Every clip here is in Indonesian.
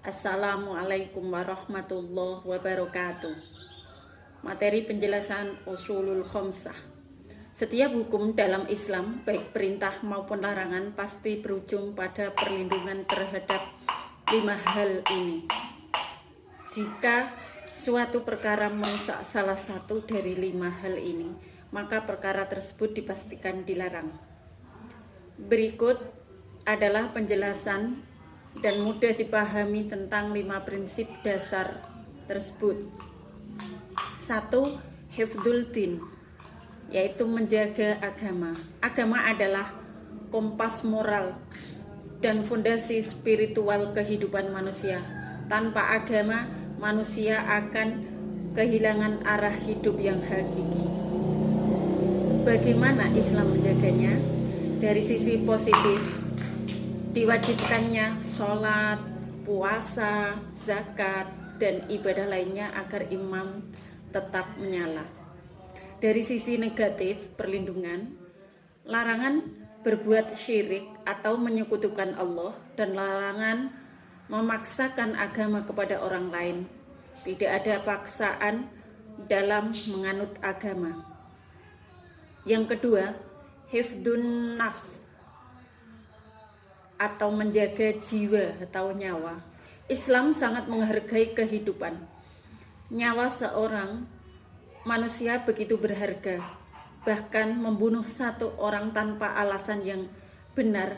Assalamualaikum warahmatullahi wabarakatuh. Materi penjelasan usulul khamsah. Setiap hukum dalam Islam, baik perintah maupun larangan, pasti berujung pada perlindungan terhadap 5 hal ini. Jika suatu perkara merusak salah satu dari 5 hal ini, maka perkara tersebut dipastikan dilarang. Berikut adalah penjelasan dan mudah dipahami tentang 5 prinsip dasar tersebut. 1. Hifdzul din, yaitu menjaga agama. Agama adalah kompas moral dan fondasi spiritual kehidupan manusia. Tanpa agama, manusia akan kehilangan arah hidup yang hakiki. Bagaimana Islam menjaganya? Dari sisi positif, diwajibkannya sholat, puasa, zakat, dan ibadah lainnya agar iman tetap menyala. Dari sisi negatif, perlindungan, larangan berbuat syirik atau menyekutukan Allah, dan larangan memaksakan agama kepada orang lain. Tidak ada paksaan dalam menganut agama. Yang kedua, hifdun nafs, atau menjaga jiwa atau nyawa. Islam sangat menghargai kehidupan. Nyawa seorang manusia begitu berharga. Bahkan membunuh satu orang tanpa alasan yang benar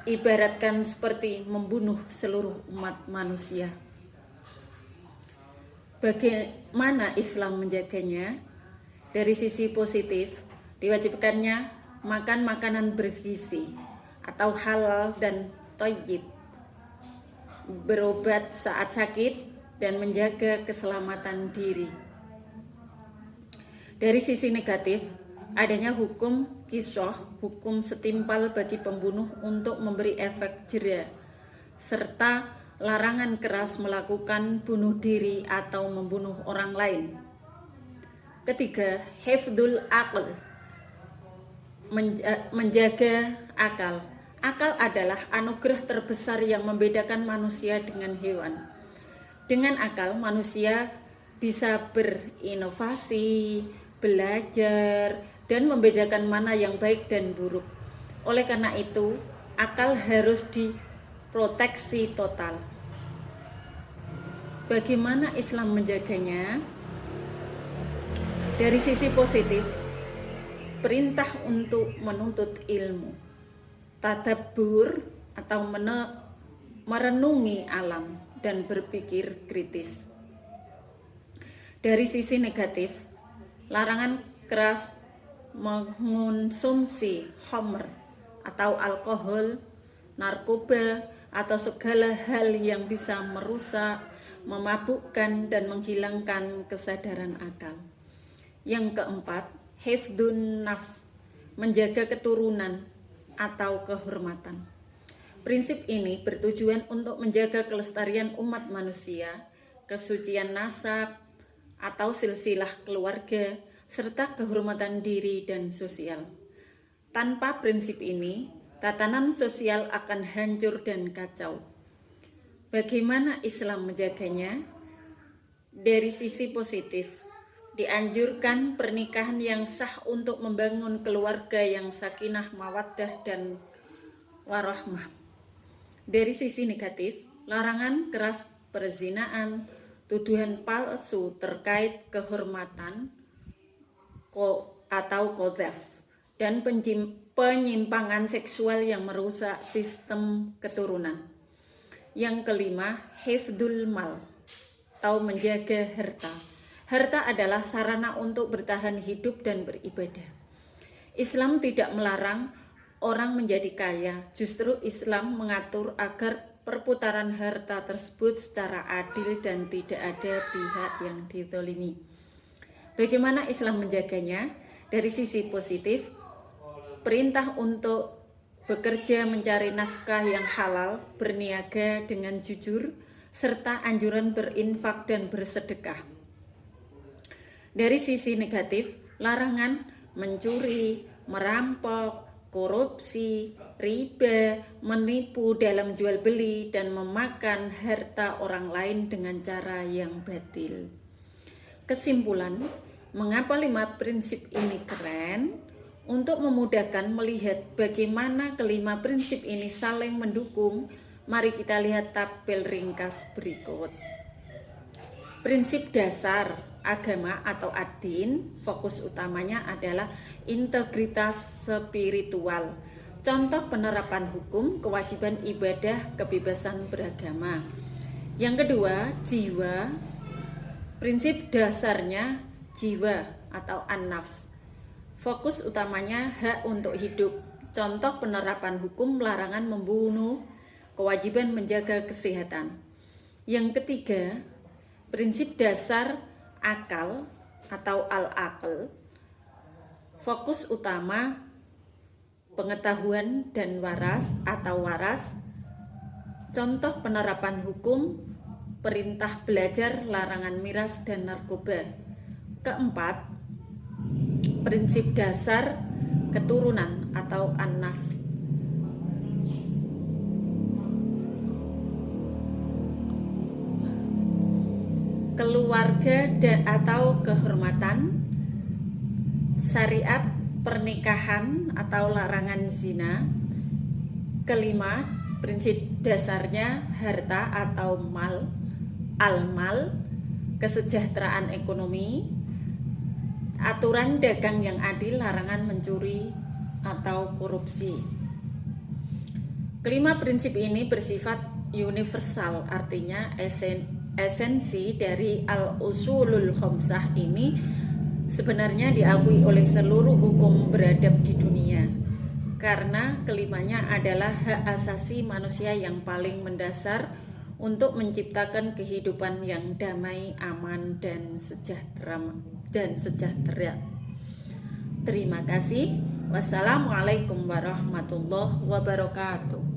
diibaratkan seperti membunuh seluruh umat manusia. Bagaimana Islam menjaganya? Dari sisi positif, diwajibkannya makan makanan bergizi atau halal dan thayyib, berobat saat sakit, dan menjaga keselamatan diri. Dari sisi negatif, adanya hukum qisas, hukum setimpal bagi pembunuh untuk memberi efek jera, serta larangan keras melakukan bunuh diri atau membunuh orang lain. Ketiga, hifdzul aql, menjaga akal. Akal adalah anugerah terbesar yang membedakan manusia dengan hewan. Dengan akal, manusia bisa berinovasi, belajar, dan membedakan mana yang baik dan buruk. Oleh karena itu, akal harus diproteksi total. Bagaimana Islam menjaganya? Dari sisi positif, perintah untuk menuntut ilmu, tadabbur atau merenungi alam, dan berpikir kritis. Dari sisi negatif, larangan keras mengonsumsi khamr atau alkohol, narkoba, atau segala hal yang bisa merusak, memabukkan, dan menghilangkan kesadaran akal. Yang keempat, hifdzun nafs, menjaga keturunan atau kehormatan. Prinsip ini bertujuan untuk menjaga kelestarian umat manusia, kesucian nasab atau silsilah keluarga, serta kehormatan diri dan sosial. Tanpa prinsip ini, tatanan sosial akan hancur dan kacau. Bagaimana Islam menjaganya? Dari sisi positif, dianjurkan pernikahan yang sah untuk membangun keluarga yang sakinah, mawaddah, dan warahmah. Dari sisi negatif, larangan keras perzinaan, tuduhan palsu terkait kehormatan atau qadzaf, dan penyimpangan seksual yang merusak sistem keturunan. Yang kelima, hifdzul mal, atau menjaga harta. Harta adalah sarana untuk bertahan hidup dan beribadah. Islam tidak melarang orang menjadi kaya, justru Islam mengatur agar perputaran harta tersebut secara adil dan tidak ada pihak yang dizalimi. Bagaimana Islam menjaganya? Dari sisi positif, perintah untuk bekerja mencari nafkah yang halal, berniaga dengan jujur, serta anjuran berinfak dan bersedekah. Dari sisi negatif, larangan mencuri, merampok, korupsi, riba, menipu dalam jual beli, dan memakan harta orang lain dengan cara yang batil. Kesimpulan, mengapa 5 prinsip ini keren? Untuk memudahkan melihat bagaimana kelima prinsip ini saling mendukung, mari kita lihat tabel ringkas berikut. Prinsip dasar agama atau ad-din, fokus utamanya adalah integritas spiritual. Contoh penerapan hukum, kewajiban ibadah, kebebasan beragama. Yang kedua, jiwa. Prinsip dasarnya jiwa atau an-nafs. Fokus utamanya hak untuk hidup. Contoh penerapan hukum, larangan membunuh, kewajiban menjaga kesehatan. Yang ketiga, prinsip dasar akal atau al-aql. Fokus utama pengetahuan dan waras atau waras. Contoh penerapan hukum, perintah belajar, larangan miras dan narkoba. Keempat, prinsip dasar keturunan atau an-nasl. Keluarga atau kehormatan, syariat pernikahan atau larangan zina. Kelima, prinsip dasarnya harta atau mal, al-mal, kesejahteraan ekonomi, aturan dagang yang adil, larangan mencuri atau korupsi. Kelima prinsip ini bersifat universal, artinya esensi dari al-usulul khamsah ini sebenarnya diakui oleh seluruh hukum beradab di dunia, karena kelimanya adalah hak asasi manusia yang paling mendasar untuk menciptakan kehidupan yang damai, aman, dan sejahtera. Terima kasih. Wassalamualaikum warahmatullahi wabarakatuh.